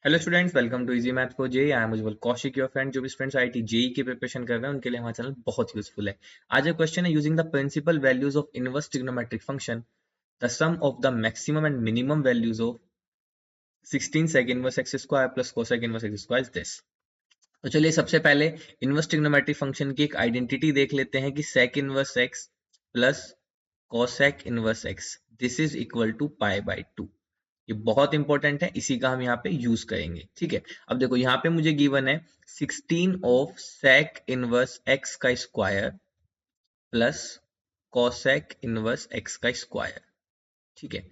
Hello students, welcome to easy math for JEE. I am Ujjwal Kaushik, your friend. जो भी students IIT JEE की preparation कर रहे हैं उनके लिए हमारा चैनल बहुत यूजफुल है। आज का क्वेश्चन है, using the principal values of inverse trigonometric function the sum of the maximum and minimum values of 16 sec inverse x square plus cosec inverse x square is this. तो चलिए सबसे पहले inverse trigonometric function की एक identity देख लेते हैं कि sec inverse x plus cosec inverse x this is equal to pi by 2। ये बहुत इंपॉर्टेंट है, इसी का हम यहाँ पे यूज करेंगे। ठीक है, अब देखो यहाँ पे मुझे गिवन है 16 ऑफ सेक इनवर्स एक्स का square plus cosec inverse X का स्क्वायर। ठीक है,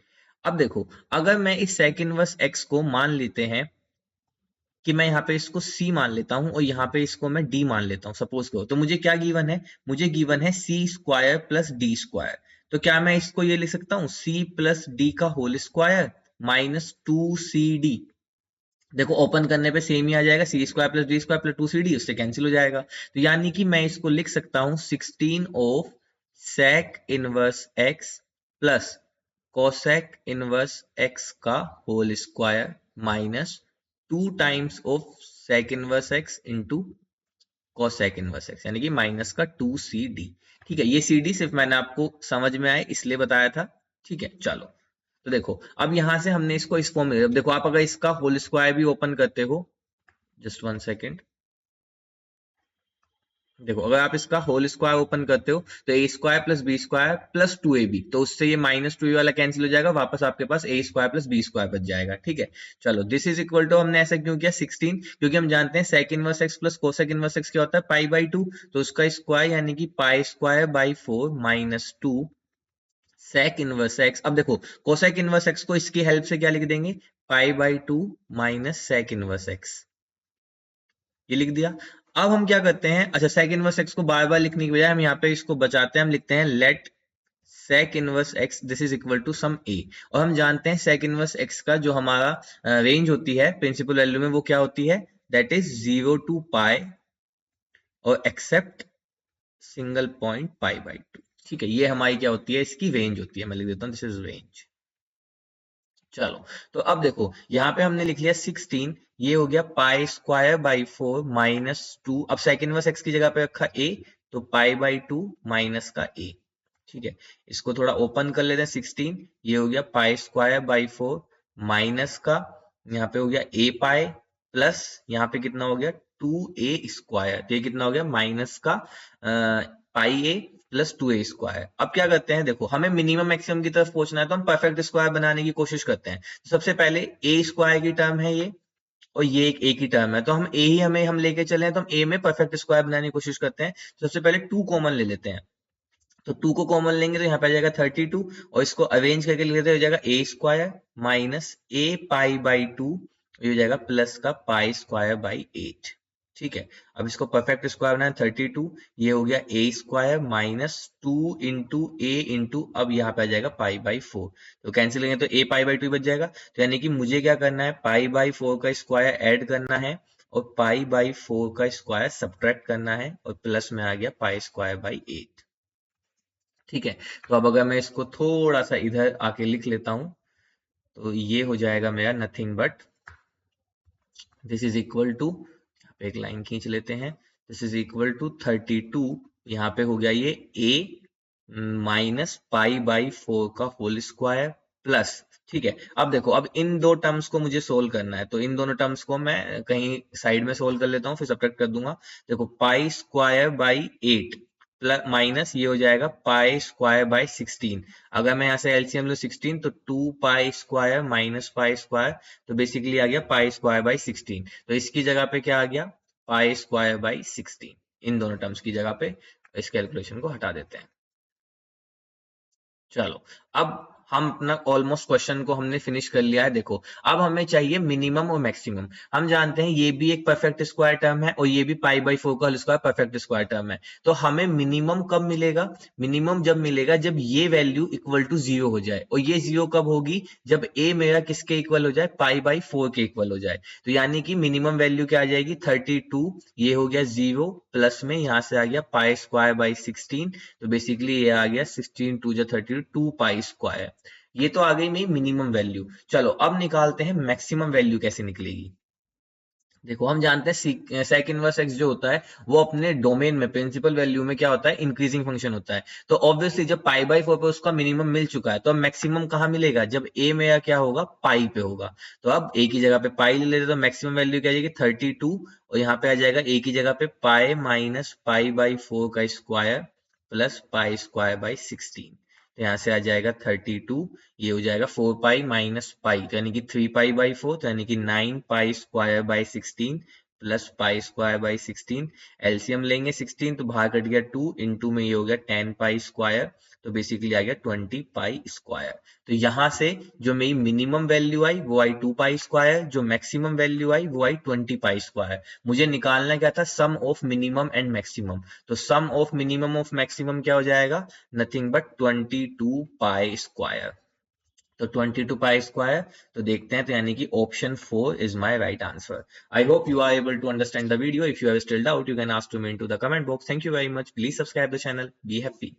अब देखो अगर मैं इस सेक इनवर्स एक्स को मान लेते हैं कि मैं यहाँ पे इसको c मान लेता हूं और यहाँ पे इसको मैं d मान लेता हूं, सपोज करो, तो मुझे क्या गिवन है? मुझे गिवन है c square plus D square. तो क्या मैं इसको ये लिख सकता हूं c प्लस डी का होल स्क्वायर माइनस 2cd। देखो ओपन करने पे सेम ही आ जाएगा, C square plus D square plus 2cd, उससे कैंसिल हो जाएगा। तो यानी कि मैं इसको लिख सकता हूं 16 of sec inverse x plus cosec inverse X का whole square minus 2 times of sec inverse X into cosec inverse X, यानी कि माइनस का 2cd। ठीक है, ये cd सिर्फ मैंने आपको समझ में आए इसलिए बताया था। ठीक है, चलो तो देखो अब यहां से हमने इसको इस फॉर्म में, अब देखो आप अगर इसका होल स्क्वायर भी ओपन करते हो, जस्ट 1 सेकेंड, देखो अगर आप इसका होल स्क्वायर ओपन करते हो तो A square plus B square plus 2ab, तो उससे ये माइनस 2a वाला कैंसिल हो जाएगा, वापस आपके पास ए स्क्वायर प्लस बी स्क्वायर बच जाएगा। ठीक है, चलो दिस इज इक्वल टू, हमने ऐसा क्यों किया 16, क्योंकि हम जानते हैं sec inverse x plus cosec inverse x क्या होता है, पाई बाई 2। तो उसका स्क्वायर यानी कि pi square by 4 minus 2 sec inverse x. अब देखो कोसेक इनवर्स एक्स को इसकी हेल्प से क्या लिख देंगे, pi by 2 minus sec inverse x, ये लिख दिया। अब हम क्या करते हैं, अच्छा सेक इनवर्स एक्स को बार बार लिखने की बजाय हम यहाँ पे इसको बचाते हैं, हम लिखते हैं let sec inverse x this is equal to some A. और हम जानते हैं सेक इनवर्स एक्स का जो हमारा रेंज होती है प्रिंसिपल वैल्यू में, वो क्या होती है, दैट इज 0 टू पाई और except single point pi by 2। ठीक है, ये हमारी क्या होती है, इसकी रेंज होती है। मैं लिख देता हूँ दिस इज रेंज। चलो तो अब देखो यहाँ पे हमने लिख लिया 16, ये हो गया पाई स्क्वायर बाई 4 माइनस 2। अब सेकंड वर्स एक्स की जगह पे रखा a, तो पाई बाई 2 माइनस का a। ठीक है, इसको थोड़ा ओपन कर लेते हैं 16, ये हो गया पाई स्क्वायर बाई 4 माइनस का, यहाँ पे हो गया a पाई प्लस यहाँ पे कितना हो गया 2a स्क्वायर, तो ये कितना हो गया माइनस का पाई a प्लस 2a स्क्वायर। अब क्या करते हैं, देखो हमें मिनिमम मैक्सिमम की तरफ पहुंचना है तो हम परफेक्ट स्क्वायर बनाने की कोशिश करते हैं। सबसे पहले a स्क्वायर की टर्म है ये, और ये एक a की टर्म है, तो हम a ही हम लेके चले हैं, तो हम a में परफेक्ट स्क्वायर बनाने की कोशिश करते हैं। सबसे पहले 2 कॉमन ले लेते हैं, तो 2 को कॉमन लेंगे तो यहाँ पे आ जाएगा 32, और इसको अरेंज करके लिख लेते हो जाएगा a square minus a pi by 2, ये हो जाएगा प्लस का पाई स्क्वायर बाई 8। ठीक है, अब इसको परफेक्ट स्क्वायर बनाए 32, ये हो गया a square minus 2 into A into, अब यहाँ पे आ जाएगा पाई बाई 4, तो कैंसिल करेंगे तो a पाई बाई 2 बच जाएगा। तो यानी कि मुझे क्या करना है, पाई बाई 4 का स्क्वायर ऐड करना है और पाई बाई 4 का स्क्वायर सब्ट्रैक्ट करना है, और प्लस में आ गया पाई स्क्वायर बाई 8। ठीक है, तो अब अगर मैं इसको थोड़ा सा इधर आके लिख लेता हूं, तो ये हो जाएगा मेरा nothing but this is equal to, यहाँ पे एक लाइन खींच लेते हैं, दिस इज इक्वल टू 32, यहाँ पे हो गया ये a माइनस पाई बाई 4 का होल स्क्वायर प्लस। ठीक है, अब देखो अब इन दो टर्म्स को मुझे सोल्व करना है, तो इन दोनों टर्म्स को मैं कहीं साइड में सोल्व कर लेता हूँ, फिर सब्ट्रैक्ट कर दूंगा। देखो पाई स्क्वायर बाई 8 प्लस माइनस ये हो जाएगा पाई स्क्वायर बाई 16। अगर मैं यहाँ से एलसीएम लूँ 16, तो 2 pi square minus pi square, तो बेसिकली आ गया पाई स्क्वायर बाई 16। तो इसकी जगह पे क्या आ गया, पाई स्क्वायर बाई 16। इन दोनों टर्म्स की जगह पे इस कैलकुलेशन को हटा देते हैं। चलो अब हम अपना ऑलमोस्ट क्वेश्चन को हमने फिनिश कर लिया है। देखो अब हमें चाहिए मिनिमम और मैक्सिमम। हम जानते हैं ये भी एक परफेक्ट स्क्वायर टर्म है और ये भी पाई बाई 4 का whole square perfect square term है। तो हमें मिनिमम कब मिलेगा, मिनिमम जब मिलेगा जब ये वैल्यू इक्वल टू 0 हो जाए, और ये 0 कब होगी, जब a मेरा किसके इक्वल हो जाए, पाई बाई 4 के इक्वल हो जाए। तो यानी कि मिनिमम वैल्यू क्या आ जाएगी 32, ये हो गया 0 प्लस में यहाँ से आ गया पाई स्क्वायर बाई 16, तो बेसिकली ये आ गया 16 टू जा 32 2 पाई स्क्वायर। ये तो आ गई मेरी मिनिमम वैल्यू। चलो अब निकालते हैं मैक्सिमम वैल्यू कैसे निकलेगी। देखो हम जानते हैं सेक इनवर्स एक्स जो होता है वो अपने डोमेन में प्रिंसिपल वैल्यू में क्या होता है, इंक्रीजिंग फंक्शन होता है। तो ऑब्वियसली जब पाई बाई 4 पे उसका मिनिमम मिल चुका है, तो अब मैक्सिमम कहाँ मिलेगा, जब ए मेरा क्या होगा, पाई पे होगा। तो अब ए की जगह पे पाई ले लेते तो मैक्सिमम वैल्यू क्या आ जाएगी 32, और यहाँ पे आ जाएगा ए की जगह पे पाई माइनस पाई बाई 4 का square plus pi square by 16। तो यहाँ से आ जाएगा 32, ये हो जाएगा 4 पाई माइनस पाई, तो यानी कि 3 पाई बाई 4, तो यानी कि 9 पाई square by 16 plus pi square by 16। LCM लेंगे 16 तो बाहर कट गया 2, इनटू में ये हो गया 10 पाई स्क्वायर, तो बेसिकली आ गया 20 पाई स्क्वायर। तो यहाँ से जो मेरी मिनिमम वैल्यू आई वो आई 2 पाई स्क्वायर, जो मैक्सिमम वैल्यू आई वो आई 20 पाई स्क्वायर। मुझे निकालना क्या था, सम ऑफ मिनिमम एंड मैक्सिमम। तो सम ऑफ मिनिमम ऑफ मैक्सिमम क्या हो जाएगा, नथिंग बट 22 पाई स्क्वायर। तो 22 पाई स्क्वायर, तो देखते हैं, तो यानी कि option 4 is my right answer. I hope you are able to understand the video. If you have still doubt, you can ask to me into the comment box. Thank you very much. Please subscribe the channel. Be happy.